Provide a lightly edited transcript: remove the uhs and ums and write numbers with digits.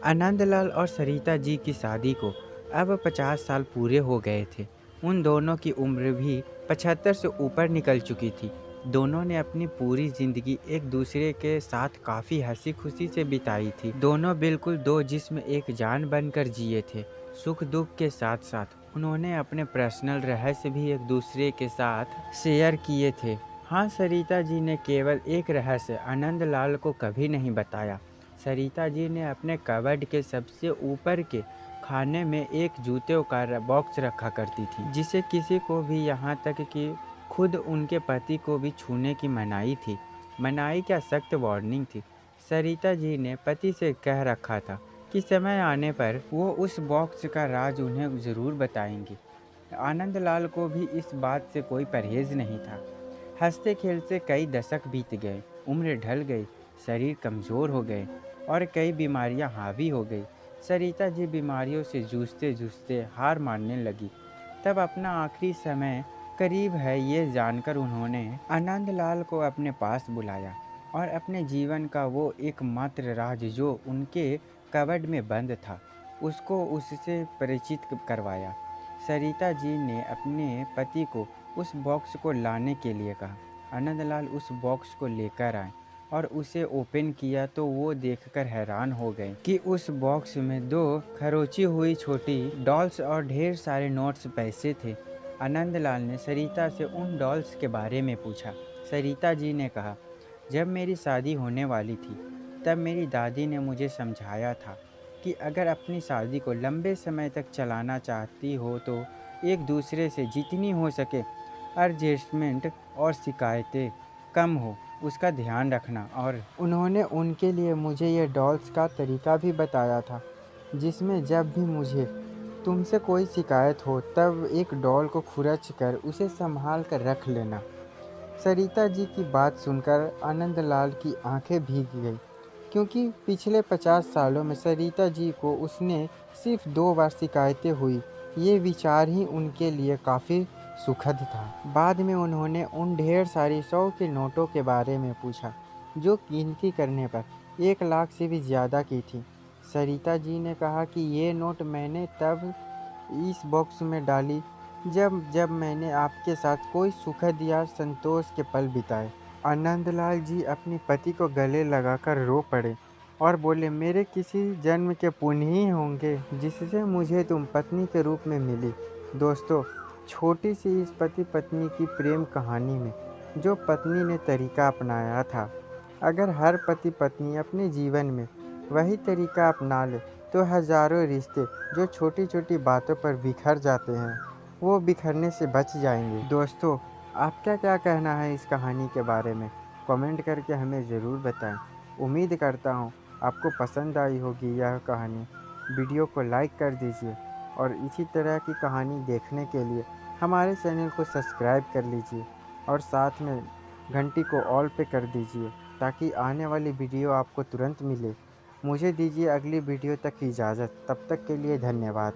आनंदलाल और सरिता जी की शादी को अब 50 साल पूरे हो गए थे। उन दोनों की उम्र भी 75 से ऊपर निकल चुकी थी। दोनों ने अपनी पूरी जिंदगी एक दूसरे के साथ काफ़ी हंसी खुशी से बिताई थी। दोनों बिल्कुल दो जिस्म एक जान बनकर जिए थे। सुख दुख के साथ साथ उन्होंने अपने पर्सनल रहस्य भी एक दूसरे के साथ शेयर किए थे। हाँ, सरिता जी ने केवल एक रहस्य आनंदलाल को कभी नहीं बताया। सरिता जी ने अपने कबर्ड के सबसे ऊपर के खाने में एक जूतों का बॉक्स रखा करती थी, जिसे किसी को भी, यहाँ तक कि खुद उनके पति को भी छूने की मनाही थी। मनाही क्या, सख्त वार्निंग थी। सरिता जी ने पति से कह रखा था कि समय आने पर वो उस बॉक्स का राज उन्हें ज़रूर बताएंगी। आनंदलाल को भी इस बात से कोई परहेज नहीं था। हंसते खेलते कई दशक बीत गए, उम्र ढल गई, शरीर कमज़ोर हो गए और कई बीमारियां हावी हो गई। सरिता जी बीमारियों से जूझते जूझते हार मानने लगी। तब अपना आखिरी समय करीब है ये जानकर उन्होंने आनंदलाल को अपने पास बुलाया और अपने जीवन का वो एकमात्र राज जो उनके कबर्ड में बंद था, उसको उससे परिचित करवाया। सरिता जी ने अपने पति को उस बॉक्स को लाने के लिए कहा। आनंदलाल उस बॉक्स को लेकर आए और उसे ओपन किया तो वो देखकर हैरान हो गए कि उस बॉक्स में दो खरोची हुई छोटी डॉल्स और ढेर सारे नोट्स पैसे थे। आनंदलाल ने सरिता से उन डॉल्स के बारे में पूछा। सरिता जी ने कहा, जब मेरी शादी होने वाली थी तब मेरी दादी ने मुझे समझाया था कि अगर अपनी शादी को लंबे समय तक चलाना चाहती हो तो एक दूसरे से जितनी हो सके एडजस्टमेंट और शिकायतें कम हो उसका ध्यान रखना। और उन्होंने उनके लिए मुझे ये डॉल्स का तरीका भी बताया था, जिसमें जब भी मुझे तुमसे कोई शिकायत हो तब एक डॉल को खुरच कर उसे संभाल कर रख लेना। सरिता जी की बात सुनकर आनंदलाल की आंखें भीग गई, क्योंकि पिछले 50 सालों में सरिता जी को उसने सिर्फ 2 बार शिकायतें हुई। ये विचार ही उनके लिए काफ़ी सुखद था। बाद में उन्होंने उन ढेर सारी 100 के नोटों के बारे में पूछा, जो गिनती करने पर 1 लाख से भी ज़्यादा की थी। सरिता जी ने कहा कि ये नोट मैंने तब इस बॉक्स में डाली जब जब मैंने आपके साथ कोई सुखद या संतोष के पल बिताए। आनंदलाल जी अपने पति को गले लगाकर रो पड़े और बोले, मेरे किसी जन्म के पुण्य ही होंगे जिससे मुझे तुम पत्नी के रूप में मिली। दोस्तों, छोटी सी इस पति पत्नी की प्रेम कहानी में जो पत्नी ने तरीका अपनाया था, अगर हर पति पत्नी अपने जीवन में वही तरीका अपना ले तो हजारों रिश्ते जो छोटी छोटी बातों पर बिखर जाते हैं वो बिखरने से बच जाएंगे। दोस्तों, आपका क्या कहना है इस कहानी के बारे में? कमेंट करके हमें ज़रूर बताएं। उम्मीद करता हूँ आपको पसंद आई होगी यह कहानी। वीडियो को लाइक कर दीजिए और इसी तरह की कहानी देखने के लिए हमारे चैनल को सब्सक्राइब कर लीजिए और साथ में घंटी को ऑल पे कर दीजिए ताकि आने वाली वीडियो आपको तुरंत मिले। मुझे दीजिए अगली वीडियो तक की इजाज़त। तब तक के लिए धन्यवाद।